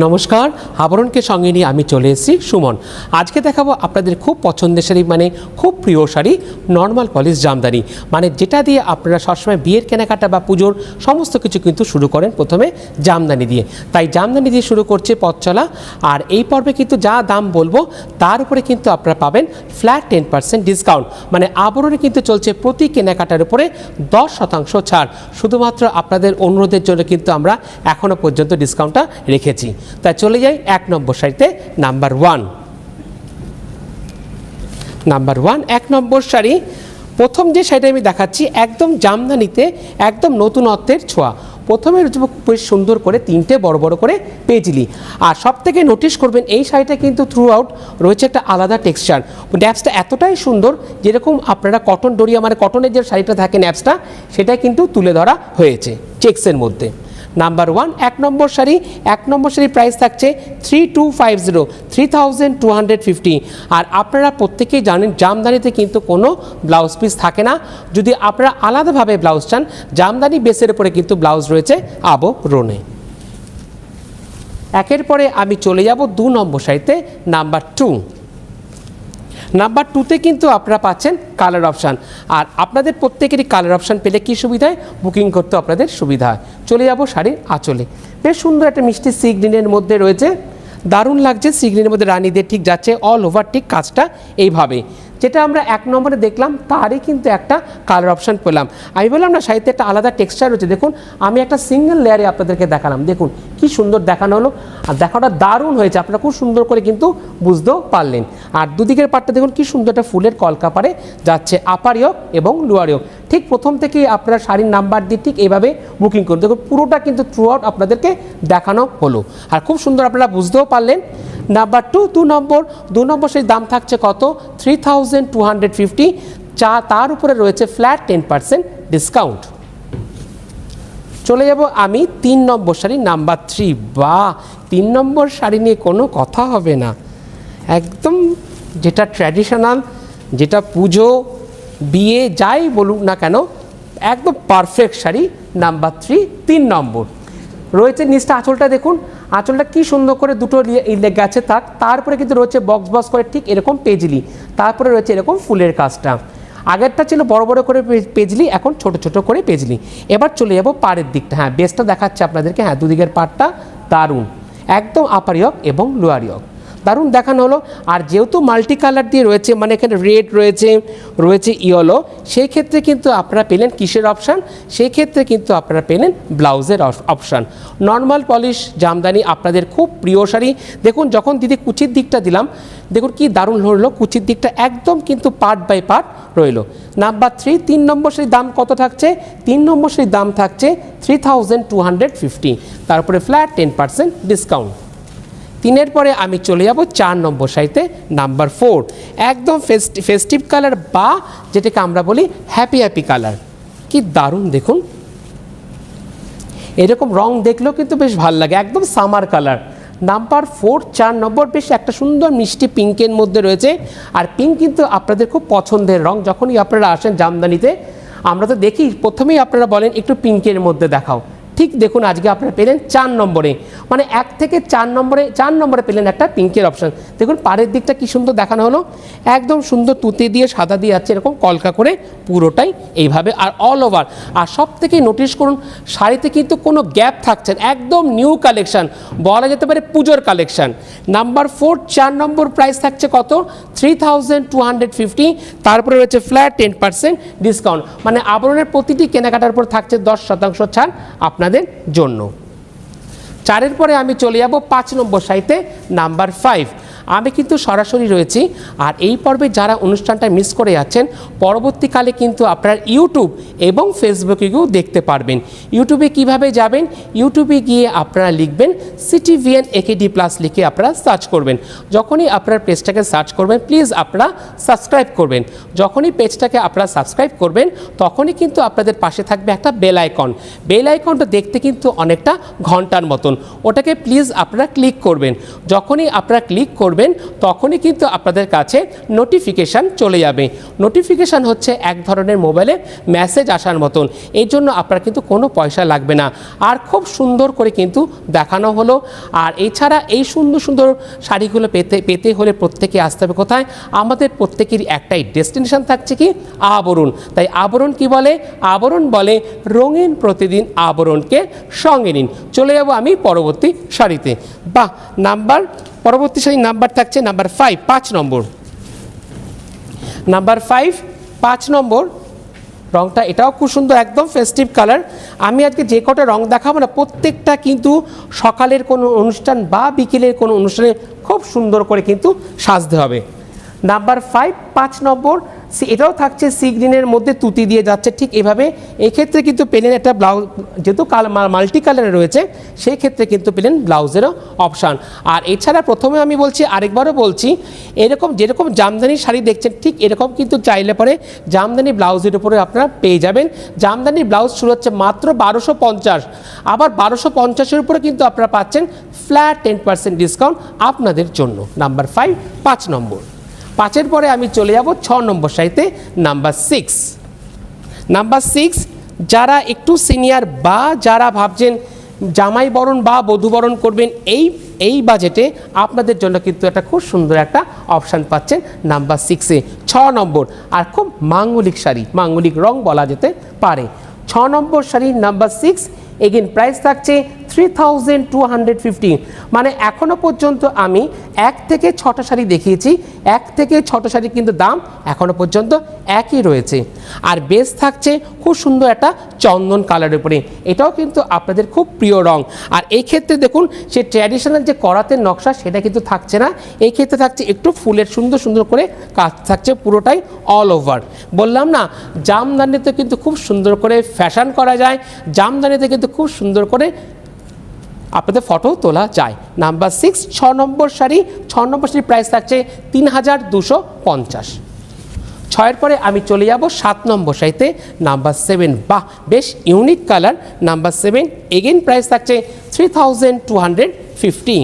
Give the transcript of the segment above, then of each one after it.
নমস্কার, আবরণকে সঙ্গে নিয়ে আমি চলে এসেছি সুমন। আজকে দেখাবো আপনাদের খুব পছন্দের শাড়ি, মানে খুব প্রিয় শাড়ি, নর্মাল পলিশ জামদানি, মানে যেটা দিয়ে আপনারা সবসময় বিয়ের কেনাকাটা বা পুজোর সমস্ত কিছু কিন্তু শুরু করেন প্রথমে জামদানি দিয়ে। তাই জামদানি দিয়ে শুরু করছে পথ চলা। আর এই পর্বে কিন্তু যা দাম বলবো তার উপরে কিন্তু আপনারা পাবেন ফ্ল্যাট 10% ডিসকাউন্ট, মানে আবরণে কিন্তু চলছে প্রতি কেনাকাটার উপরে 10% ছাড়। শুধুমাত্র আপনাদের অনুরোধের জন্য কিন্তু আমরা এখনও পর্যন্ত ডিসকাউন্টটা রেখেছি। তাই চলে যাই 1 নম্বর শাড়িতে। নাম্বার ওয়ান 1 নম্বর শাড়ি। প্রথম যে শাড়িটা আমি দেখাচ্ছি একদম জামদানিতে, একদম নতুনত্বের ছোঁয়া। প্রথমে বেশ সুন্দর করে 3টে বড় বড় করে পেজলি। আর সব থেকে নোটিশ করবেন এই শাড়িটা কিন্তু থ্রু আউট রয়েছে একটা আলাদা টেক্সচার। ন্যাপসটা এতটাই সুন্দর, যেরকম আপনারা কটন ডোরিয়া, মানে কটনের যে শাড়িটা থাকে ন্যাপসটা, সেটা কিন্তু তুলে ধরা হয়েছে চেক্সের মধ্যে। নাম্বার 1 নম্বর শাড়ি। 1 নম্বর শাড়ির প্রাইস থাকছে 3250 আর আপনারা প্রত্যেকেই জানেন জামদানিতে কিন্তু কোনো ব্লাউজ পিস থাকে না। যদি আপনারা আলাদাভাবে ব্লাউজ চান, জামদানি বেসের উপরে কিন্তু ব্লাউজ রয়েছে আবরণে। একের পরে আমি চলে যাব 2 নম্বর শাড়িতে। নাম্বার 2তে কিন্তু আপনারা পাচ্ছেন কালার অপশান। আর আপনাদের প্রত্যেকেরই কালার অপশান পেলে কী সুবিধায় বুকিং করতে আপনাদের সুবিধা হয়। চলে যাব শাড়ির আঁচলে। বেশ সুন্দর একটা মিষ্টি সি গ্রিনের মধ্যে রয়েছে, দারুণ লাগছে। সি গ্রিনের মধ্যে রানীদের ঠিক যাচ্ছে, অল ওভার ঠিক কাজটা এইভাবে। যেটা আমরা 1 নম্বরে দেখলাম তারই কিন্তু একটা কালার অপশান পেলাম। আমি বললাম না শাড়িতে একটা আলাদা টেক্সচার রয়েছে। দেখুন আমি একটা সিঙ্গেল লেয়ারে আপনাদেরকে দেখালাম, দেখুন কি সুন্দর দেখানো হলো। আর দেখাটা দারুণ হয়েছে, আপনারা খুব সুন্দর করে কিন্তু বুঝতেও পারলেন। আর দুদিকের পাটটা দেখুন কি সুন্দর একটা ফুলের কলকা পারে যাচ্ছে, আপার ইয়ক এবং লোয়ার ইয়ক। ঠিক প্রথম থেকেই আপনারা শাড়ির নাম্বার দিয়ে ঠিক এইভাবে বুকিং করুন। দেখুন পুরোটা কিন্তু থ্রু আউট আপনাদেরকে দেখানো হলো, আর খুব সুন্দর আপনারা বুঝতেও পারলেন। নাম্বার 2 নম্বর সেই দাম থাকছে কত? 3250। তার উপরে রয়েছে ফ্ল্যাট 10% ডিসকাউন্ট। চলে যাব আমি 3 নম্বর শাড়ি, নাম্বার 3। বা 3 নম্বর শাড়ি নিয়ে কোনো কথা হবে না, একদম যেটা ট্র্যাডিশনাল, যেটা পুজো বিয়ে যাই বলুক না কেন, একদম পারফেক্ট শাড়ি। নাম্বার 3 নম্বর রয়েছে নিচটা আঁচলটা দেখুন, আঁচলটা কি সুন্দর করে দুটো লেগে আছে। তারপরে কিন্তু রয়েছে বক্স করে ঠিক এরকম পেজলি, তারপরে রয়েছে এরকম ফুলের কাজটা। আগেরটা ছিল বড় বড় করে পেজলি, এখন ছোট ছোট করে পেজলি। এবার চলে যাব পাড়ের দিকটা। হ্যাঁ, বেসটা দেখাচ্ছে আপনাদেরকে। হ্যাঁ, দুদিকের পাড়টা দারুণ, একদম আপার ইয়ক এবং লোয়ার ইয়ক দারুণ দেখানো হলো। আর যেহেতু মাল্টি কালার দিয়ে রয়েছে, মানে এখানে রেড রয়েছে ইয়েলো, সেই ক্ষেত্রে কিন্তু আপনারা পেলেন কিসের অপশান? সেই ক্ষেত্রে কিন্তু আপনারা পেলেন ব্লাউজের অপশান। নর্মাল পলিশ জামদানি আপনাদের খুব প্রিয় শাড়ি। দেখুন যখন দিদি কুচির দিকটা দিলাম, দেখুন কি দারুণ হলো, কুচির দিকটা একদম কিন্তু পার্ট বাই পার্ট রইল। নাম্বার 3 নম্বর সেই দাম কত থাকছে? 3 নম্বর সেই দাম থাকছে 3250, তারপরে ফ্ল্যাট 10% ডিসকাউন্ট। 3-এর পরে আমি চলে যাব 4 নম্বর শাড়িতে। নাম্বার 4 একদম ফেস্টিভ কালার, বা যেটাকে আমরা বলি হ্যাপি কালার। কি দারুণ দেখুন, এরকম রং দেখলেও কিন্তু বেশ ভালো লাগে, একদম সামার কালার। নাম্বার 4 নম্বর বেশ একটা সুন্দর মিষ্টি পিঙ্কের মধ্যে রয়েছে। আর পিঙ্ক কিন্তু আপনাদের খুব পছন্দের রং। যখনই আপনারা আসেন জামদানিতে, আমরা তো দেখি প্রথমেই আপনারা বলেন একটু পিঙ্কের মধ্যে দেখাও। ঠিক দেখুন আজকে আপনারা পেলেন 4 নম্বরে, মানে 1 থেকে 4 নম্বরে পেলেন একটা পিঙ্কের অপশান। দেখুন পাড়ের দিকটা কি সুন্দর দেখানো হলো, একদম সুন্দর তুতে দিয়ে সাদা দিয়ে যাচ্ছে এরকম কলকা করে পুরোটাই এইভাবে, আর অল ওভার। আর সব থেকে নোটিশ করুন শাড়িতে কিন্তু কোনো গ্যাপ থাকছে না, একদম নিউ কালেকশান, বলা যেতে পারে পুজোর কালেকশান। নাম্বার 4 নম্বর প্রাইস থাকছে কত? 3250, তারপরে রয়েছে ফ্ল্যাট 10% ডিসকাউন্ট, মানে আবরণের প্রতিটি কেনাকাটার উপর থাকছে 10% ছাড় আপনাদের জন্য। 4-এর পরে আমি চলে যাব 5 নম্বর শাড়িতে। নাম্বার 5 আমি কিন্তু সরাসরি রয়েছি। আর এই পর্বে যারা অনুষ্ঠানটা মিস করে যাচ্ছেন, পরবর্তীকালে কিন্তু আপনারা ইউটিউব এবং ফেসবুকে গিয়েও দেখতে পারবেন। ইউটিউবে কিভাবে যাবেন? ইউটিউবে গিয়ে আপনারা লিখবেন CTVN AKD+ লিখে আপনারা সার্চ করবেন। যখনই আপনার পেজটাকে সার্চ করবেন, প্লিজ আপনারা সাবস্ক্রাইব করবেন। যখনই পেজটাকে আপনারা সাবস্ক্রাইব করবেন, তখনই কিন্তু আপনাদের পাশে থাকবে একটা বেল আইকন। বেল আইকনটা দেখতে কিন্তু অনেকটা ঘন্টার মতন, ওটাকে প্লিজ আপনারা ক্লিক করবেন। যখনই আপনারা ক্লিক করবেন, করবেন তখনই কিন্তু আপনাদের কাছে নোটিফিকেশান চলে যাবে। নোটিফিকেশান হচ্ছে এক ধরনের মোবাইলে মেসেজ আসার মতন, এই জন্য আপনার কিন্তু কোনো পয়সা লাগবে না। আর খুব সুন্দর করে কিন্তু দেখানো হলো। আর এছাড়া এই সুন্দর সুন্দর শাড়িগুলো পেতে হলে প্রত্যেকে আসতে হবে কোথায়? আমাদের প্রত্যেকেরই একটাই ডেস্টিনেশন থাকছে কি? আবরণ। তাই আবরণ কি বলে? আবরণ বলে রঙিন প্রতিদিন আবরণকে সঙ্গে নিন। চলে যাব আমি পরবর্তী শাড়িতে। বাহ, পরবর্তী শাড়ির নাম্বার থাকছে নাম্বার 5, 5 নম্বর। নাম্বার 5, 5 নম্বর রঙটা এটাও খুব সুন্দর, একদম ফেস্টিভ কালার। আমি আজকে যে কটা রঙ দেখাবো না, প্রত্যেকটা কিন্তু সকালের কোনো অনুষ্ঠান বা বিকেলের কোনো অনুষ্ঠানে খুব সুন্দর করে কিন্তু সাজতে হবে। নাম্বার 5, 5 নম্বর, এটাও থাকছে সি গ্রিনের মধ্যে তুতি দিয়ে যাচ্ছে ঠিক এভাবে। এক্ষেত্রে কিন্তু পেলেন একটা ব্লাউজ, যেহেতু মাল্টি কালারে রয়েছে সেই ক্ষেত্রে কিন্তু পেলেন ব্লাউজেরও অপশান। আর এছাড়া প্রথমে আমি বলছি, আরেকবারও বলছি, এরকম যেরকম জামদানি শাড়ি দেখছেন ঠিক এরকম কিন্তু চাইলে পরে জামদানি ব্লাউজের উপরে আপনারা পেয়ে যাবেন। জামদানি ব্লাউজ শুরু হচ্ছে মাত্র 1250, আবার 1250-এর উপরে কিন্তু আপনারা পাচ্ছেন ফ্ল্যাট 10% ডিসকাউন্ট আপনাদের জন্য। নাম্বার 5, 5 নম্বর। 5-এর পরে আমি চলে যাব 6 নম্বর শাড়িতে, নাম্বার 6। নাম্বার 6, যারা একটু সিনিয়র বা যারা ভাবছেন জামাই বরণ বা বধূ বরণ করবেন এই বাজেটে, আপনাদের জন্য কিন্তু একটা খুব সুন্দর একটা অপশান পাচ্ছেন নাম্বার 6-এ, 6 নম্বর। আর খুব মাঙ্গলিক শাড়ি, মাঙ্গলিক রং বলা যেতে পারে। 6 নম্বর শাড়ি নাম্বার 6, এগেন প্রাইস থাকছে 3250। মানে এখনও পর্যন্ত আমি 1 থেকে 6টা শাড়ি দেখিয়েছি, 1 থেকে 6টা শাড়ি কিন্তু দাম এখনও পর্যন্ত একই রয়েছে। আর বেস থাকছে খুব সুন্দর একটা চন্দন কালারের উপরে, এটাও কিন্তু আপনাদের খুব প্রিয় রং। আর এই ক্ষেত্রে দেখুন, সে ট্র্যাডিশনাল যে করাতের নকশা সেটা কিন্তু থাকছে না, এই ক্ষেত্রে থাকছে একটু ফুলের সুন্দর সুন্দর করে কাজ থাকছে পুরোটাই অল ওভার। বললাম না, জামদানিতে কিন্তু খুব সুন্দর করে ফ্যাশন করা যায়, জামদানিতে কিন্তু খুব সুন্দর করে আপনাদের ফটো তোলা যায়। নাম্বার 6, 6 নম্বর শাড়ি। 6 নম্বর শাড়ির প্রাইস থাকছে 3250। 6-এর পরে আমি চলে যাব 7 নম্বর শাড়িতে, নাম্বার 7। বাহ, বেশ unique colour. Number 7, again price থাকছে 3250।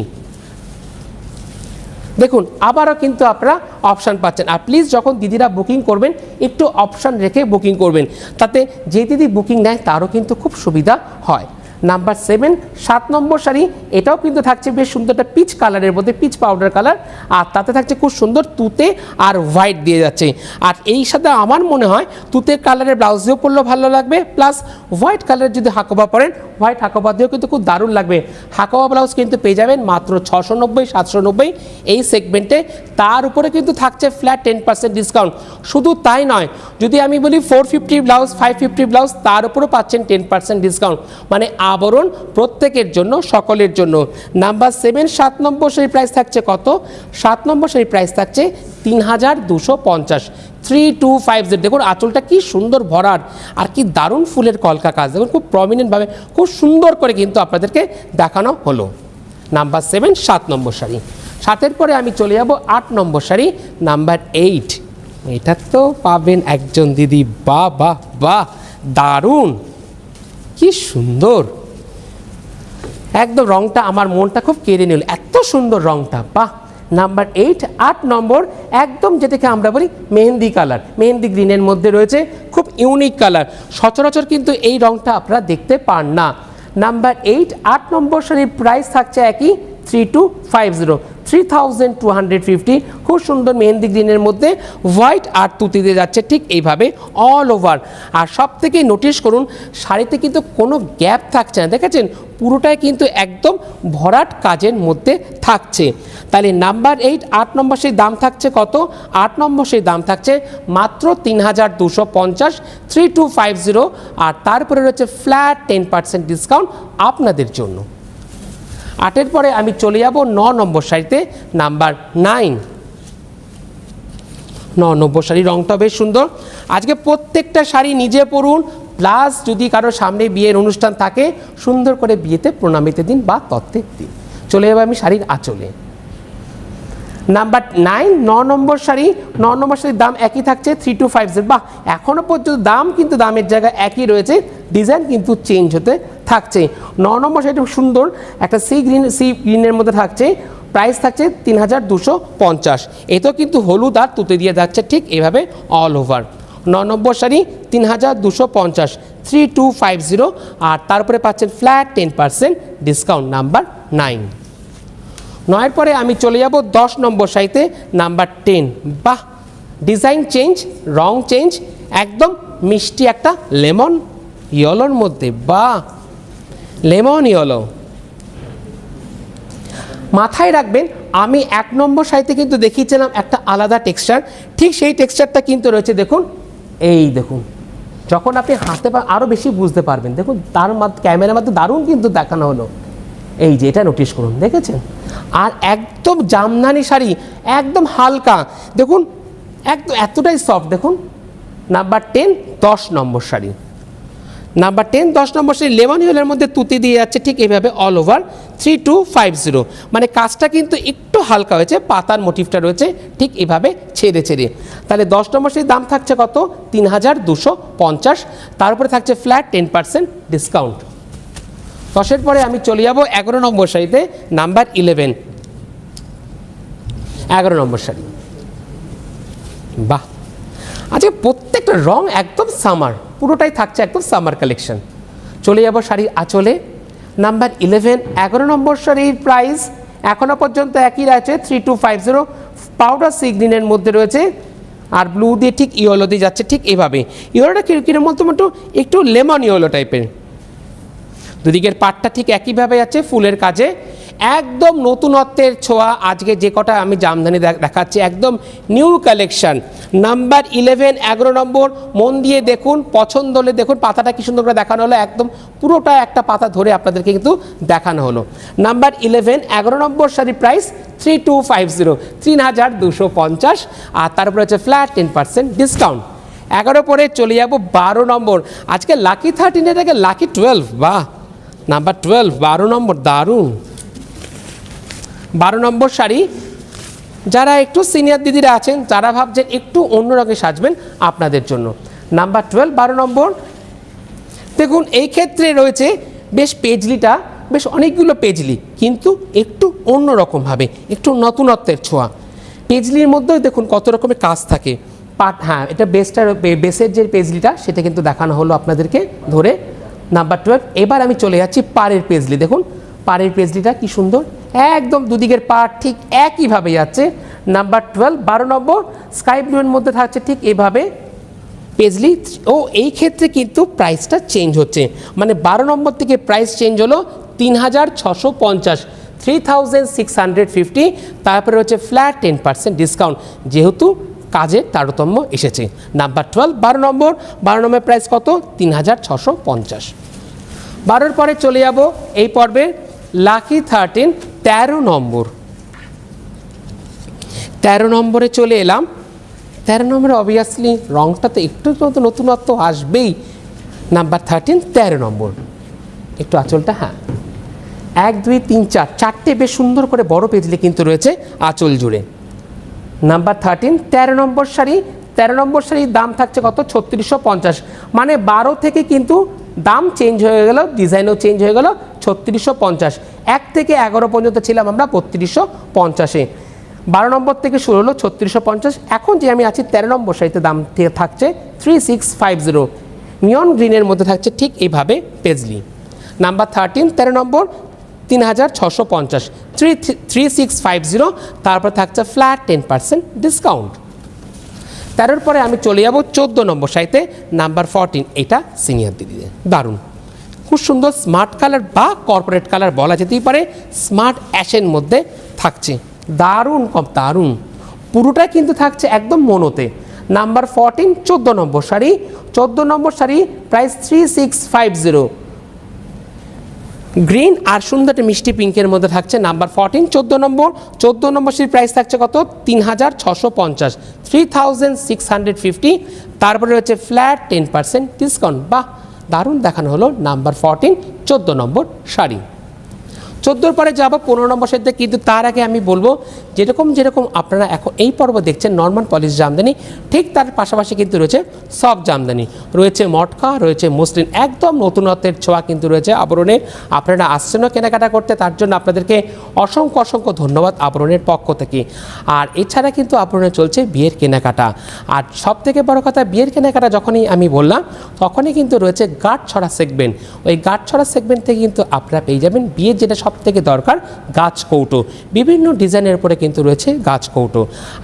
দেখুন, আবারও কিন্তু আপনারা অপশান পাচ্ছেন। আর প্লিজ যখন দিদিরা বুকিং করবেন একটু অপশান রেখে বুকিং করবেন, তাতে যে দিদি বুকিং নেয় তারও কিন্তু খুব সুবিধা হয়। নাম্বার 7, 7 নম্বর শাড়ি। এটাও কিন্তু থাকছে বেশ সুন্দর একটা পিচ কালারের মধ্যে, পিচ পাউডার কালার, আর তাতে থাকছে খুব সুন্দর তুতে আর হোয়াইট দিয়ে যাচ্ছে। আর এই সাথে আমার মনে হয় তুতের কালারের ব্লাউজ দিয়েও পরলেও ভালো লাগবে, প্লাস হোয়াইট কালারের যদি হাকোবা পরেন, হোয়াইট হাকোবা দিয়েও কিন্তু খুব দারুণ লাগবে। হাকোবা ব্লাউজ কিন্তু পেয়ে যাবেন মাত্র 690, 790 এই সেগমেন্টে। তার উপরে কিন্তু থাকছে ফ্ল্যাট 10% ডিসকাউন্ট। শুধু তাই নয়, যদি আমি বলি 450 ব্লাউজ, 550 ব্লাউজ, তার উপরেও পাচ্ছেন 10% ডিসকাউন্ট। মানে আবরণ প্রত্যেকের জন্য, সকলের জন্য। নাম্বার 7, 7 নম্বর শাড়ির প্রাইস থাকছে কত? 7 নম্বর শাড়ির প্রাইস থাকছে 3250, 3250। দেখুন আঁচলটা কি সুন্দর ভরার, আর কি দারুণ ফুলের কলকা কাজ, দেখুন খুব প্রমিনেন্টভাবে খুব সুন্দর করে কিন্তু আপনাদেরকে দেখানো হলো। নাম্বার 7, 7 নম্বর শাড়ি। 7-এর পরে আমি চলে যাব 8 নম্বর শাড়ি, নাম্বার 8। এটা তো পাবেন একজন দিদি, বাহ বাহ বাহ, দারুণ, কি সুন্দর, একদম রংটা আমার মনটা খুব কেড়ে নিল, এত সুন্দর রংটা, বাহ। নাম্বার 8, 8 নম্বর, একদম যেটাকে আমরা বলি মেহেন্দি কালার, মেহেন্দি গ্রিনের মধ্যে রয়েছে, খুব ইউনিক কালার। সচরাচর কিন্তু এই রংটা আপনারা দেখতে পান না। নাম্বার 8, 8 নম্বর শাড়ির প্রাইস থাকছে একই 3250, 3250। খুব সুন্দর মেহেন্দি গ্রিনের মধ্যে হোয়াইট আর তুতি দিয়ে যাচ্ছে ঠিক এইভাবে অল ওভার। আর সব থেকে নোটিশ করুন, শাড়িতে কিন্তু কোনো গ্যাপ থাকছে না, দেখেছেন পুরোটাই কিন্তু একদম ভরাট কাজের মধ্যে থাকছে। তাহলে নাম্বার 8, 8 নম্বর সেই দাম থাকছে কত? 8 নম্বর সেই দাম থাকছে মাত্র 3250, 3250। আর তারপরে রয়েছে ফ্ল্যাট 10% ডিসকাউন্ট আপনাদের জন্য। 8-এর পরে আমি চলে যাব 9 নম্বর শাড়িতে, নাম্বার 9। 9 নম্বর শাড়ি, রংটা বেশ সুন্দর। আজকে প্রত্যেকটা শাড়ি নিজে পরুন, প্লাস যদি কারো সামনে বিয়ের অনুষ্ঠান থাকে সুন্দর করে বিয়েতে প্রণামিতে দিন বা তত্ত্বে দিন। চলে যাবো আমি শাড়ির আঁচলে। নাম্বার 9, 9 নম্বর শাড়ি। 9 নম্বর শাড়ির দাম একই থাকছে 3250। বাহ, এখনও পর্যন্ত দাম কিন্তু দামের জায়গায় একই রয়েছে, ডিজাইন কিন্তু চেঞ্জ হতে থাকছে। 9 নম্বর শাড়িটা সুন্দর একটা সি গ্রিনের মধ্যে থাকছে, প্রাইস থাকছে 3250। এতেও কিন্তু হলুদ আর তুতে দিয়ে যাচ্ছে ঠিক এভাবে অল ওভার। 9 নম্বর শাড়ি 3250, 3250, আর তারপরে পাচ্ছেন ফ্ল্যাট 10% ডিসকাউন্ট, নাম্বার 9। 9-এর পরে আমি চলে যাব 10 নম্বর শাড়িতে, নাম্বার 10। বাহ, ডিজাইন চেঞ্জ, রং চেঞ্জ, একদম মিষ্টি একটা লেমন ইয়েলোর মধ্যে। বাহ, লেমন ইয়েলো। মাথায় রাখবেন, আমি 1 নম্বর শাড়িতে কিন্তু দেখিয়েছিলাম একটা আলাদা টেক্সচার, ঠিক সেই টেক্সচারটা কিন্তু রয়েছে। দেখুন, এই দেখুন, যখন আপনি হাতে আরও বেশি বুঝতে পারবেন। দেখুন, তার ক্যামেরার মধ্যে দারুণ কিন্তু দেখানো হলো। এই যে এটা নোটিশ করুন, দেখেছেন? আর একদম জামদানি শাড়ি, একদম হালকা, দেখুন একদম এতটাই সফট। দেখুন, নাম্বার 10 10 নম্বর শাড়ি, নাম্বার 10 10 নম্বর শাড়ি লেমন ইয়েলোর মধ্যে তুতি দিয়ে যাচ্ছে ঠিক এইভাবে অল ওভার 3250। মানে কাজটা কিন্তু একটু হালকা হয়েছে, পাতার মোটিভটা রয়েছে ঠিক এইভাবে ছেড়ে ছেড়ে। তাহলে 10 নম্বর শাড়ির দাম থাকছে কত? 3250। তারপরে থাকছে ফ্ল্যাট 10% ডিসকাউন্ট। 10-এর পরে আমি চলে যাব 11 নম্বর শাড়িতে, নাম্বার 11। 11 নম্বর শাড়ি, বাহ, আচ্ছা প্রত্যেকটা রং একদম সামার, পুরোটাই থাকছে একদম সামার কালেকশন। চলে যাব শাড়ির আঁচলে, নাম্বার 11। 11 নম্বর শাড়ির প্রাইস এখনও পর্যন্ত একই রয়েছে, 3250। পাউডার সি গ্রিনের মধ্যে রয়েছে, আর ব্লু দিয়ে ঠিক ইয়েলো দিয়ে যাচ্ছে ঠিক এভাবে। ইয়েলোটা কিরকম মতো একটু লেমন ইয়েলো টাইপের। দুদিকের পাটটা ঠিক একইভাবে আছে ফুলের কাজে, একদম নতুনত্বের ছোঁয়া। আজকে যে কটা আমি জামদানি দেখাচ্ছি একদম নিউ কালেকশন। নাম্বার 11 11 নম্বর, মন দিয়ে দেখুন, পছন্দ হলে দেখুন, পাতাটা কি সুন্দর করে দেখানো হলো, একদম পুরোটা একটা পাতা ধরে আপনাদেরকে কিন্তু দেখানো হলো। নাম্বার 11 11 নম্বর শাড়ির প্রাইস 3250, 3250, আর তারপরে হচ্ছে ফ্ল্যাট 10% ডিসকাউন্ট। 11 পরে চলে যাব 12 নম্বর। আজকে লাকি 13-এর আগে লাকি 12। বাহ, নাম্বার 12 12 নম্বর, দারুণ। 12 নম্বর শাড়ি, যারা একটু সিনিয়র দিদিরা আছেন, যারা ভাবছেন একটু অন্য রঙে সাজবেন, আপনাদের জন্য নাম্বার 12 12 নম্বর। দেখুন, এই ক্ষেত্রে রয়েছে বেশ পেজলিটা, বেশ অনেকগুলো পেজলি, কিন্তু একটু অন্য রকমভাবে, একটু নতুনত্বের ছোঁয়া। পেজলির মধ্যেও দেখুন কত রকমের কাজ থাকে। পাট, হ্যাঁ, এটা বেসের যে পেজলিটা সেটা কিন্তু দেখানো হলো আপনাদেরকে ধরে। নাম্বার 12। এবার আমি চলে যাচ্ছি পাড়ের পেজলি। দেখুন পাড়ের পেজলিটা কি সুন্দর, একদম দুদিকের পাড় ঠিক একইভাবে যাচ্ছে। নাম্বার 12 12 নম্বর, স্কাই ব্লুয়ের মধ্যে থাকছে ঠিক এভাবে পেজলি। ও এই ক্ষেত্রে কিন্তু প্রাইসটা চেঞ্জ হচ্ছে, মানে 12 নম্বর থেকে প্রাইস চেঞ্জ হলো 3650, 3650। তারপরে হচ্ছে ফ্ল্যাট 10% ডিসকাউন্ট, যেহেতু কাজের তারতম্য এসেছে। নাম্বার 12 12 নম্বর, 12 নম্বরের প্রাইস কত? 3650। 12-এর পরে চলে যাব এই পর্বে লাকি 13 13 নম্বর। 13 নম্বরে চলে এলাম। 13 নম্বরে অবভিয়াসলি রংটা তো একটু নতুনত্ব আসবেই। নাম্বার 13 13 নম্বর, একটু আঁচলটা, হ্যাঁ 1 2 3 4 চারটে বেশ সুন্দর করে বড় পেজলি কিন্তু রয়েছে আঁচল জুড়ে। নাম্বার 13 13 নম্বর শাড়ি। 13 নম্বর শাড়ির দাম থাকছে কত? 3650। মানে 12 থেকে কিন্তু দাম চেঞ্জ হয়ে গেল, ডিজাইনও চেঞ্জ হয়ে গেল। 3650, 1 থেকে 11 পর্যন্ত ছিলাম আমরা 3250-এ। 12 নম্বর থেকে শুরু হলো 3650। এখন যে আমি আছি 13 নম্বর শাড়িতে দাম থাকছে 3650, নিয়ন গ্রিনের মধ্যে থাকছে ঠিক এইভাবে পেজলি। নাম্বার 13 13 নম্বর 3650, 3650। তারপর থাকছে ফ্ল্যাট 10% ডিসকাউন্ট। 13-এর পরে আমি চলে যাব 14 নম্বর শাড়িতে, নাম্বার 14। এটা সিনিয়র দিদিদের, দারুণ, খুব সুন্দর স্মার্ট কালার বা কর্পোরেট কালার বলা যেতেই পারে, স্মার্ট অ্যাশের মধ্যে থাকছে, দারুণ দারুণ। পুরোটা কিন্তু থাকছে একদম মনোতে। নাম্বার 14 14 নম্বর শাড়ি। 14 নম্বর শাড়ি প্রাইস 3650, গ্রিন আর সুন্দর একটা মিষ্টি পিঙ্কের মধ্যে থাকছে। নাম্বার 14 14 নম্বর। 14 নম্বর শাড়ির প্রাইস থাকছে কত? 3650, 3650। তারপরে হচ্ছে ফ্ল্যাট 10% ডিসকাউন্ট। বাহ, দারুণ দেখানো হলো নাম্বার 14 14 নম্বর শাড়ি। 14 পরে যাবো 15 নম্বর সারিতে, কিন্তু তার আগে আমি বলবো যেরকম আপনারা এখন এই পর্ব দেখছেন নর্মাল পলিশ জামদানি, ঠিক তার পাশাপাশি কিন্তু রয়েছে সফট জামদানি, রয়েছে মটকা, রয়েছে মসলিন, একদম নতুনত্বের ছোঁয়া কিন্তু রয়েছে আবরণে। আপনারা আসছেনও কেনাকাটা করতে, তার জন্য আপনাদেরকে অসংখ্য ধন্যবাদ আবরণের পক্ষ থেকে। আর এছাড়া কিন্তু আবরণে চলছে বিয়ের কেনাকাটা, আর সব থেকে বড় কথা বিয়ের কেনাকাটা যখনই আমি বললাম তখনই কিন্তু রয়েছে গাঁট ছড়া সেগমেন্ট। ওই গাঁট ছড়া সেগমেন্ট থেকে কিন্তু আপনারা পেয়ে যাবেন বিয়ের যেটা সব থেকে দরকার, গাছ কৌটো, বিভিন্ন ডিজাইনের উপরে কিন্তু রয়েছে গাছ কৌটো।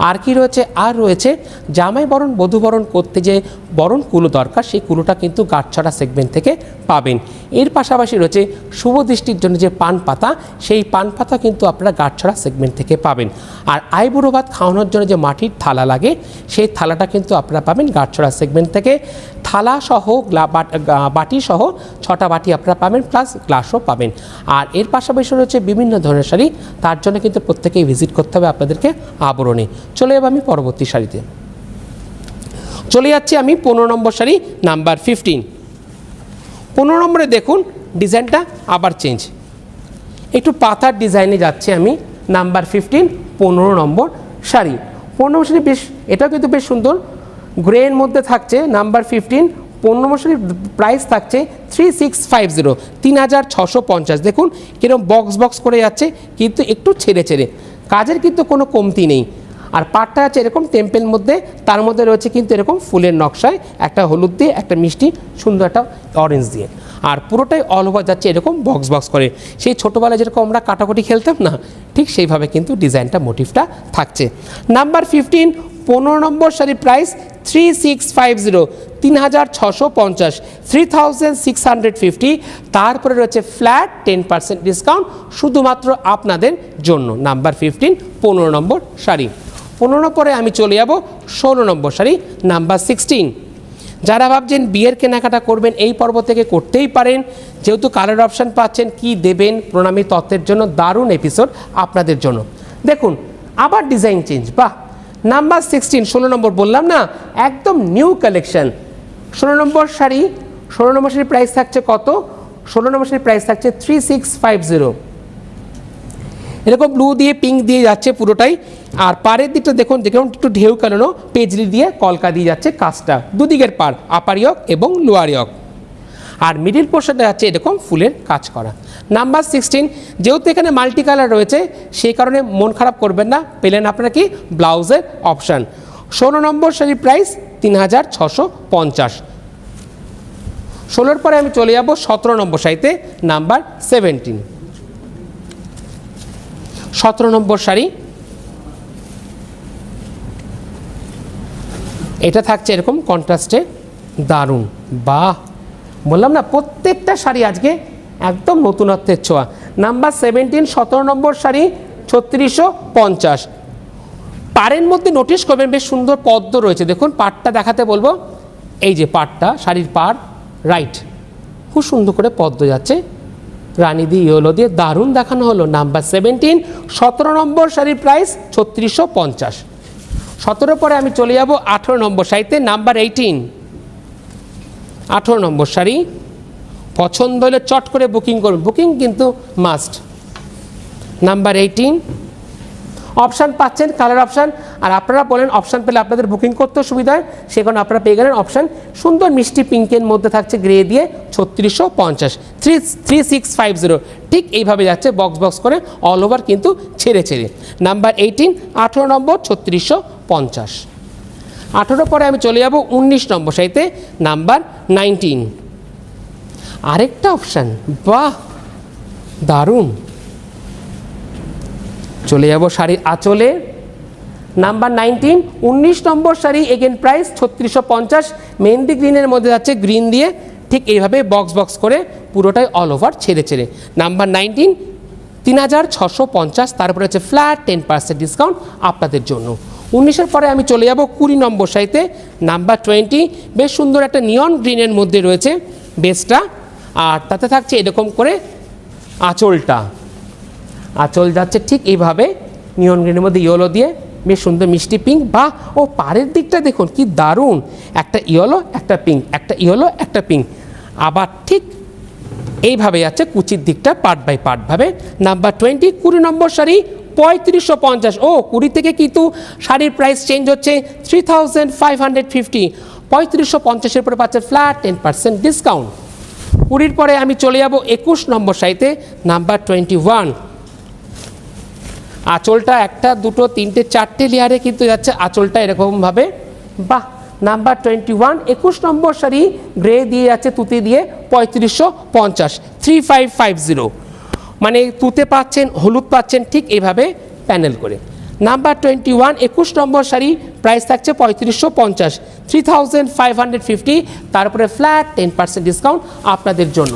আর কি রয়েছে, আর রয়েছে জামাই বরণ বধূ বরণ করতে যে বরণ কুলো দরকার, সেই কুলোটা কিন্তু গাঁট ছড়া সেগমেন্ট থেকে পাবেন। এর পাশাপাশি রয়েছে শুভ দৃষ্টির জন্য যে পান পাতা, সেই পান পাতা কিন্তু আপনারা গাঁট ছড়া সেগমেন্ট থেকে পাবেন। আর আইবুড়ো ভাত খাওয়ানোর জন্য যে মাটির থালা লাগে, সেই থালাটা কিন্তু আপনারা পাবেন গাঁট ছড়া সেগমেন্ট থেকে। থালা সহ বাটি সহ 6টা বাটি আপনারা পাবেন, প্লাস গ্লাসও পাবেন। আর এর পাশাপাশি রয়েছে বিভিন্ন ধরনের শাড়ি, তার জন্য কিন্তু প্রত্যেকেই ভিজিট করতে হবে আপনাদেরকে আবরণে। চলে যাবো আমি পরবর্তী শাড়িতে, চলে যাচ্ছি আমি 15 নম্বর শাড়ি নাম্বার 15। 15 নম্বরে দেখুন ডিজাইনটা আবার চেঞ্জ, একটু পাতার ডিজাইনে যাচ্ছে আমি। নাম্বার 15 15 নম্বর শাড়ি। 15 নম্বর শাড়ি বেশ, এটাও কিন্তু বেশ সুন্দর, গ্রের মধ্যে থাকছে। নাম্বার 15 15 নম্বর শাড়ির প্রাইস থাকছে 3650, 3650। দেখুন কিরকম বক্স করে যাচ্ছে, কিন্তু একটু ছেড়ে কাজের কিন্তু কোনো কমতি নেই। আর পাটটা আছে এরকম টেম্পেল মধ্যে, তার মধ্যে রয়েছে কিন্তু এরকম ফুলের নকশায়, একটা হলুদ দিয়ে, একটা মিষ্টি সুন্দর একটা অরেঞ্জ দিয়ে, আর পুরোটাই অল ওভার যাচ্ছে এরকম বক্স করে। সেই ছোটোবেলায় যেরকম আমরা কাটাকুটি খেলতাম না, ঠিক সেইভাবে কিন্তু ডিজাইনটা মোটিভটা থাকছে। নাম্বার 15 15 নম্বর শাড়ির প্রাইস 3650, 3650, 3650। তারপরে রয়েছে ফ্ল্যাট 10% ডিসকাউন্ট শুধুমাত্র আপনাদের জন্য। নাম্বার 15 15 নম্বর শাড়ি। 15 পরে আমি চলে যাব 16 নম্বর শাড়ি নাম্বার 16। যারা ভাবছেন বিয়ের কেনাকাটা করবেন এই পর্ব থেকে করতেই পারেন, যেহেতু কালার অপশান পাচ্ছেন, কি দেবেন প্রণামী তত্ত্বের জন্য দারুণ এপিসোড আপনাদের জন্য। দেখুন আবার ডিজাইন চেঞ্জ, বাহ। নাম্বার 16 16 নম্বর বললাম না, একদম নিউ কালেকশন। 16 নম্বর শাড়ি, 16 নম্বর শাড়ির প্রাইস থাকছে কত? 16 নম্বর শাড়ির প্রাইস থাকছে 3650। এরকম ব্লু দিয়ে পিঙ্ক দিয়ে যাচ্ছে পুরোটাই। আর পাড়ের দিকটা দেখুন, যেরকম একটু ঢেউ কালানো পেজলি দিয়ে কলকা দিয়ে যাচ্ছে কাজটা, দুদিকের পাড়, আপার ইয়ক এবং লোয়ার ইয়ক। আর মিডিল পোর্শনটা যাচ্ছে এরকম ফুলের কাজ করা। নাম্বার 16, যেহেতু এখানে মাল্টি কালার রয়েছে, সেই কারণে মন খারাপ করবেন না, পেলেন আপনারা কি ব্লাউজের অপশান। 16 নম্বর শাড়ির প্রাইস 3650। 16 পরে আমি চলে যাব 17 নম্বর শাড়িতে নাম্বার 17। 17 নম্বর শাড়ি, এটা থাকছে এরকম কন্ট্রাস্টে, দারুণ, বাহ। বললাম না প্রত্যেকটা শাড়ি আজকে একদম নতুনত্বের ছোঁয়া। নাম্বার 17 17 নম্বর শাড়ি 3650। পাড়ের মধ্যে নোটিশ করবেন বেশ সুন্দর পদ্ম রয়েছে, দেখুন পাড়টা দেখাতে বলবো, এই যে পাড়টা, শাড়ির পাড় রাইট, খুব সুন্দর করে পদ্ম যাচ্ছে, রানী দিয়ে ইয়েলো দিয়ে দারুণ দেখানো হলো। নাম্বার 17 17 নম্বর শাড়ির প্রাইস 3650। 17 পরে আমি চলে যাব 18 নম্বর শাড়িতে নাম্বার 18। 18 নম্বর শাড়ি পছন্দ হলে চট করে বুকিং করুন, বুকিং কিন্তু মাস্ট। নাম্বার 18 অপশান পাচ্ছেন কালার অপশান, আর আপনারা বলেন অপশান পেলে আপনাদের বুকিং করতেও সুবিধা হয়, সেখানে আপনারা পেয়ে গেলেন অপশান সুন্দর মিষ্টি পিঙ্কের মধ্যে থাকছে গ্রে দিয়ে 3650, 3650। ঠিক এইভাবে যাচ্ছে বক্স করে অল ওভার কিন্তু ছেড়ে। নাম্বার 18 18 নম্বর 3650। 18 পরে আমি চলে যাব 19 নম্বর শাড়িতে নাম্বার 19। আরেকটা অপশান, বাহ দারুণ। চলে যাব শাড়ির আঁচলে, নাম্বার 19 19 নম্বর শাড়ি, এগেন প্রাইস 3650। মেহেন্দি গ্রিনের মধ্যে যাচ্ছে গ্রিন দিয়ে, ঠিক এইভাবে বক্স করে পুরোটাই অল ওভার ছেড়ে। নাম্বার 19 3650। তারপরে হচ্ছে ফ্ল্যাট 10% ডিসকাউন্ট আপনাদের জন্য। 19-এর পরে আমি চলে যাব 20 নম্বর শাড়িতে নাম্বার 20। বেশ সুন্দর একটা নিয়ন গ্রিনের মধ্যে রয়েছে বেসটা, আর তাতে থাকছে এরকম করে আঁচলটা, আঁচল যাচ্ছে ঠিক এইভাবে নিয়ন গ্রিনের মধ্যে ইয়েলো দিয়ে, বেশ সুন্দর মিষ্টি পিঙ্ক, বা ও পাড়ের দিকটা দেখুন কি দারুণ, একটা ইয়েলো একটা পিঙ্ক, একটা ইয়েলো একটা পিঙ্ক, আবার ঠিক এইভাবে আছে কুচির দিকটা পার্ট বাই পার্ট ভাবে। নাম্বার 20 20 নম্বর শাড়ি 3550। ও 20 থেকে কিন্তু শাড়ির প্রাইস চেঞ্জ হচ্ছে 3550। 3550-এর পরে পাচ্ছে ফ্ল্যাট 10% ডিসকাউন্ট। 20-র পরে আমি চলে যাব 21 নম্বর শাড়িতে, নাম্বার 21। আঁচলটা একটা দুটো তিনটে চারটে লেয়ারে কিন্তু যাচ্ছে আঁচলটা এরকমভাবে। বাহ, নাম্বার 21 21 নম্বর শাড়ি গ্রে দিয়ে যাচ্ছে তুতে দিয়ে 3550 3550। মানে তুতে পাচ্ছেন, হলুদ পাচ্ছেন ঠিক এইভাবে প্যানেল করে। নাম্বার 21 21 নম্বর শাড়ি প্রাইস থাকছে 3550 3550। তারপরে ফ্ল্যাট 10% ডিসকাউন্ট আপনাদের জন্য।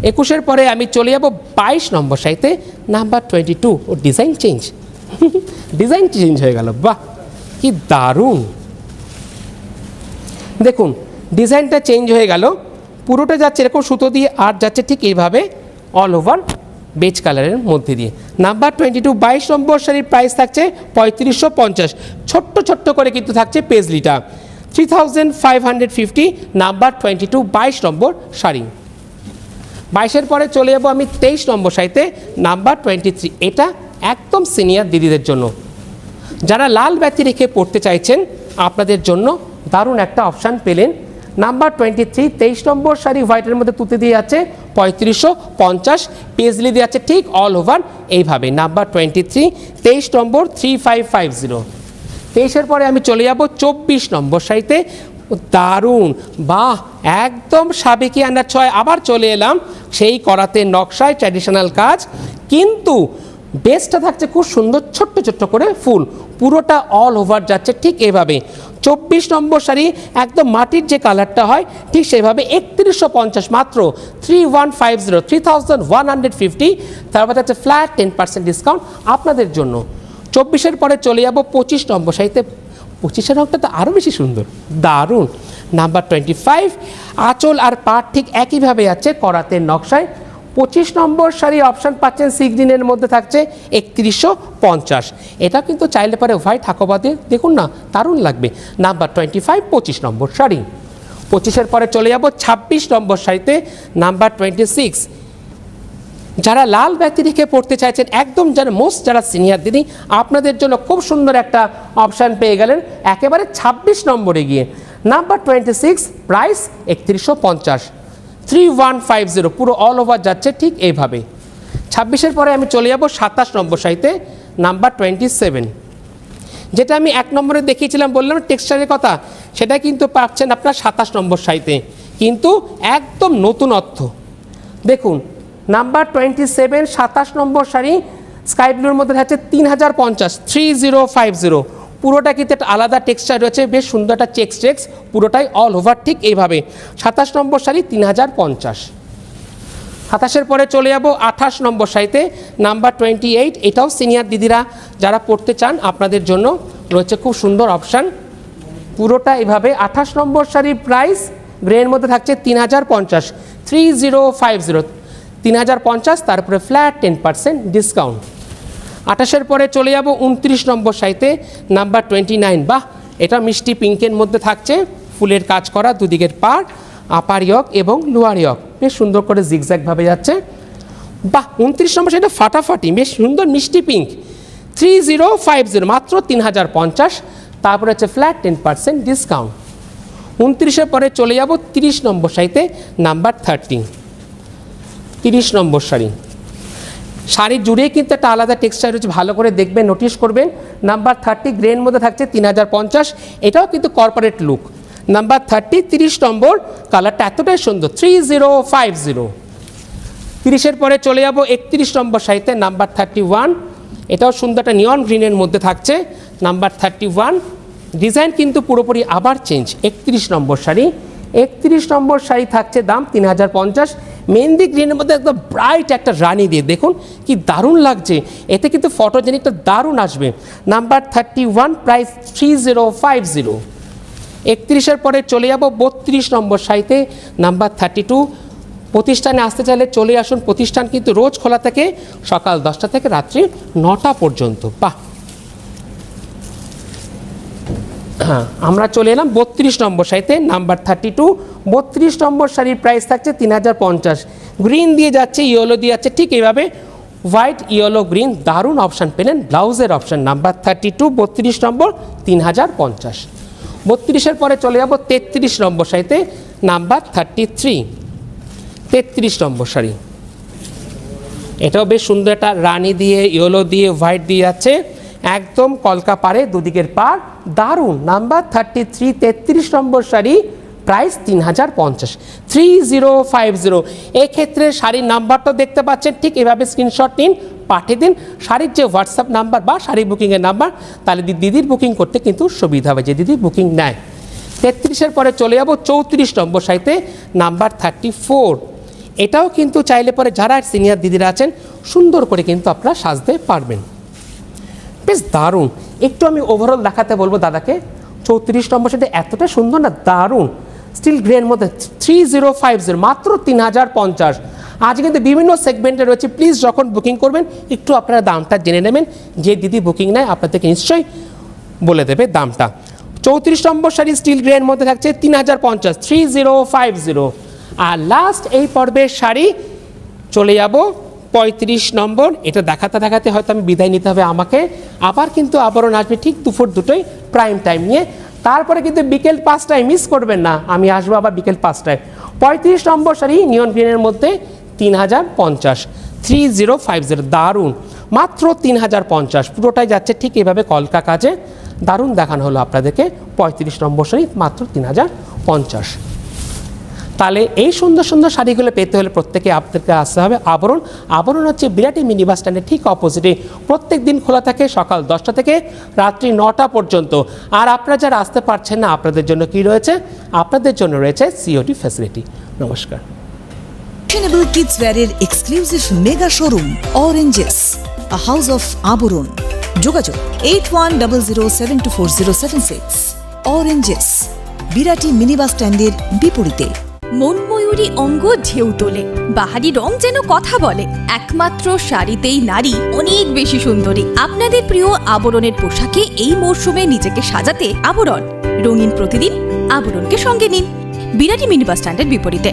21-এর পরে আমি চলে যাব 22 নম্বর শাড়িতে, নাম্বার 22। ও ডিজাইন চেঞ্জ, ডিজাইন চেঞ্জ হয়ে গেল। বাহ, কি দারুণ! দেখুন ডিজাইনটা চেঞ্জ হয়ে গেল, পুরোটা যাচ্ছে এরকম সুতো দিয়ে আর যাচ্ছে ঠিক এইভাবে অল ওভার বেজ কালারের মধ্যে দিয়ে। নাম্বার 22 22 নম্বর শাড়ির প্রাইস থাকছে 3550। ছোট্ট ছোট্ট করে কিন্তু থাকছে পেজলিটা 3550। নাম্বার 22 22 নম্বর শাড়ি। 22-এর পরে চলে যাবো আমি 23 নম্বর শাড়িতে, নাম্বার 23। এটা একদম সিনিয়র দিদিদের জন্য, যারা লাল ব্যাতি রেখে পড়তে চাইছেন আপনাদের জন্য দারুণ একটা অপশান পেলেন। নাম্বার 23 23 নম্বর শাড়ি হোয়াইটের মধ্যে তুতে দিয়ে আছে 3550। পেজলি দিয়ে আছে ঠিক অল ওভার এইভাবে। নাম্বার 23 23 নম্বর 3550। 23-এর পরে আমি চলে যাব 24 নম্বর শাড়িতে। দারুণ, বাহ, একদম সাবেকি আন্ডার ছয়। আবার চলে এলাম সেই করাতে নকশায় ট্র্যাডিশনাল কাজ, কিন্তু বেসটা থাকছে খুব সুন্দর ছোট্ট ছোট্ট করে ফুল, পুরোটা অল ওভার যাচ্ছে ঠিক এভাবে। 24 নম্বর শাড়ি একদম মাটির যে কালারটা হয় ঠিক সেভাবে 3150 মাত্র 3150 3150। তারপর হচ্ছে ফ্ল্যাট 10% ডিসকাউন্ট আপনাদের জন্য। 24-এর পরে চলে যাব 25 নম্বর শাড়িতে। 25-এর রঙটা তো আরও বেশি সুন্দর, দারুণ। নাম্বার 25 আঁচল আর পাট ঠিক একইভাবে আছে করাতে নকশায়। 25 নম্বর শাড়ি অপশান পাচ্ছেন সি গ্রিনের মধ্যে থাকছে 3150। এটা কিন্তু চাইলে পরে হোয়াইট হাকোবাদে দেখুন না, দারুণ লাগবে। নাম্বার 25 25 নম্বর শাড়ি। 25-এর পরে চলে যাব 26 নম্বর শাড়িতে, নাম্বার 26। যারা লাল ব্যাতি রেখে পড়তে চাইছেন, একদম যারা যারা সিনিয়র দিদি, আপনাদের জন্য খুব সুন্দর একটা অপশান পেয়ে গেলেন একেবারে 26 নম্বরে গিয়ে। Number 26 price 3150 3150। পুরো অল ওভার যাচ্ছে ঠিক এইভাবে। 26-এর পরে আমি চলে যাব 27 নম্বর শাড়িতে, নাম্বার 27। যেটা আমি 1 নম্বরে দেখিয়েছিলাম, বললাম টেক্সচারের কথা, সেটা কিন্তু পাচ্ছেন আপনার 27 নম্বর শাড়িতে, কিন্তু একদম নতুনত্ব। দেখুন নাম্বার 27 27 নম্বর শাড়ি স্কাই ব্লুর মধ্যে থাকছে 3050 3050। পুরোটা কিন্তু একটা আলাদা টেক্সচার রয়েছে, বেশ সুন্দর একটা চেক্স পুরোটাই অল ওভার ঠিক এইভাবে। 27 নম্বর শাড়ি 3050। 27-এর পরে চলে যাব 28 নম্বর শাড়িতে, নাম্বার 28। এটাও সিনিয়র দিদিরা যারা পড়তে চান আপনাদের জন্য রয়েছে খুব সুন্দর অপশান, পুরোটা এইভাবে। 28 নম্বর শাড়ির প্রাইস গ্রের মধ্যে থাকছে 3050 3050 3050। তারপরে ফ্ল্যাট 10% ডিসকাউন্ট। 28-এর পরে চলে যাব 29 নম্বর শাড়িতে, নাম্বার 29। বাহ, এটা মিষ্টি পিঙ্কের মধ্যে থাকছে ফুলের কাজ করা, দুদিকের পাড়, আপার ইয়ক এবং লোয়ার ইয়ক বেশ সুন্দর করে জিগজ্যাগভাবে যাচ্ছে। বাহ, 29 নম্বর শাড়িটা ফাটাফাটি, বেশ সুন্দর মিষ্টি পিঙ্ক 3050 মাত্র 3050। তারপরে হচ্ছে ফ্ল্যাট 10% ডিসকাউন্ট। 29-এর পরে চলে যাব 30 নম্বর শাড়িতে, নাম্বার 30। 30 নম্বর শাড়ি, শাড়ি জুড়ে কিন্তু একটা আলাদা টেক্সচার রয়েছে, ভালো করে দেখবেন, নোটিশ করবেন। নাম্বার 30 গ্রের মধ্যে থাকছে 3050। এটাও কিন্তু কর্পোরেট লুক। নাম্বার 30 30 নম্বর, কালারটা এতটাই সুন্দর 3050। 30-এর পরে চলে যাব 31 নম্বর শাড়িতে, নাম্বার 31। এটাও সুন্দর একটা নিয়ন গ্রিনের মধ্যে থাকছে, নাম্বার 31। ডিজাইন কিন্তু পুরোপুরি আবার চেঞ্জ। 31 নম্বর শাড়ি। 31 নম্বর শাড়ি থাকছে দাম 3050। মেহেন্দি গ্রিনের মধ্যে একদম ব্রাইট একটা রানি দিয়ে দেখুন কি দারুণ লাগছে, এতে কিন্তু ফটোজেনিকটা দারুণ আসবে। Number 31 price 3050। 31-এর পরে চলে যাব 32 নম্বর শাড়িতে, নাম্বার 32। প্রতিষ্ঠানে আসতে চাইলে চলে আসুন, প্রতিষ্ঠান কিন্তু রোজ খোলা থাকে সকাল 10টা থেকে রাত্রি 9টা পর্যন্ত। বাহ, হ্যাঁ, আমরা চলে এলাম 32 নম্বর শাড়িতে, নাম্বার 32। 32 নম্বর শাড়ির প্রাইস থাকছে 3050। গ্রিন দিয়ে যাচ্ছে, ইয়েলো দিয়ে যাচ্ছে, ঠিক এইভাবে হোয়াইট, ইয়েলো, গ্রিন, দারুণ অপশান পেলেন। ব্লাউজের অপশান নাম্বার 32, 32 নম্বর, 3050। 32-এর পরে চলে যাব 33 নম্বর শাড়িতে, নাম্বার 33। 33 নম্বর শাড়ি, এটাও বেশ সুন্দর, একটা রানী দিয়ে, ইয়েলো দিয়ে, হোয়াইট দিয়ে যাচ্ছে, একদম কলকা পারে, দুদিকের পার, দারুণ। নাম্বার 33, 33 নম্বর শাড়ি, প্রাইস 3050, 3050। এক্ষেত্রে শাড়ির নাম্বারটা দেখতে পাচ্ছেন, ঠিক এভাবে স্ক্রিনশট নিন, পাঠিয়ে দিন শাড়ির যে হোয়াটসঅ্যাপ নাম্বার বা শাড়ি বুকিংয়ের নাম্বার, তাহলে দিদির বুকিং করতে কিন্তু সুবিধা হবে, যে দিদি বুকিং নেয়। 33-এর পরে চলে যাব 34 নম্বর শাড়িতে, নাম্বার 34। এটাও কিন্তু চাইলে পরে যারা সিনিয়র দিদিরা আছেন, সুন্দর করে কিন্তু আপনারা সাজতে পারবেন, বেশ দারুণ। একটু আমি ওভারঅল দেখাতে বলবো দাদাকে। 34 নম্বর শাড়িটা এতটা সুন্দর না, দারুণ, স্টিল গ্রের মধ্যে, 3050, মাত্র 3050। আজ কিন্তু বিভিন্ন সেগমেন্টে রয়েছে, প্লিজ যখন বুকিং করবেন একটু আপনারা দামটা জেনে নেবেন, যে দিদি বুকিং নেয় আপনাদেরকে নিশ্চয়ই বলে দেবে দামটা। 34 নম্বর শাড়ি স্টিল গ্রের মধ্যে থাকছে 3050, 3050। আর লাস্ট এই পর্বের শাড়ি চলে যাব 35 নম্বর। এটা দেখাতে দেখাতে হয়তো আমি বিদায় নিতে হবে আমাকে, আবার কিন্তু আবরণ আসবে ঠিক দুপুর 2টোয় প্রাইম টাইম নিয়ে। তারপরে কিন্তু বিকেল 5টায় মিস করবেন না, আমি আসবো আবার বিকেল 5টায়। 35 নম্বর শাড়ি নিয়ন গ্রিনের মধ্যে 3050, 3050, দারুণ, মাত্র 3050। পুরোটাই যাচ্ছে ঠিক এভাবে কলকা কাজে, দারুণ দেখানো হলো আপনাদেরকে। 35 নম্বর শাড়ি মাত্র 3050। তাহলে এই সুন্দর সুন্দর শাড়িগুলো পেতে হলে প্রত্যেকে আপনাদেরকে আসতে হবে আবরণ। আবরণ হচ্ছে বিরাটি মিনি বাস স্ট্যান্ডের ঠিক অপোজিটে, প্রত্যেক দিন খোলা থাকে সকাল 10টা থেকে রাত্রি 9টা পর্যন্ত। আর আপনারা যারা আসতে পারছেন না, আপনাদের জন্য কি রয়েছে? আপনাদের জন্য রয়েছে সিওটি ফ্যাসিলিটি। নমস্কার। ফ্যাশনেবল কিডস ওয়্যারের exclusive mega showroom oranges, a house of Aabaran. যোগাযোগ 8100724076। অরেঞ্জেস, বিরাটি মিনি বাস স্ট্যান্ডের বিপরীতে। মনময়ূরী অঙ্গ ঢেউ তোলে, বাহারি রং যেন কথা বলে। একমাত্র শাড়িতেই নারী অনেক বেশি সুন্দরী। আপনাদের প্রিয় আবরণের পোশাকে এই মরশুমে নিজেকে সাজাতে আবরণ। রঙিন প্রতিদিন আবরণকে সঙ্গে নিন, বিরাটি মিনি বাস স্ট্যান্ডের বিপরীতে।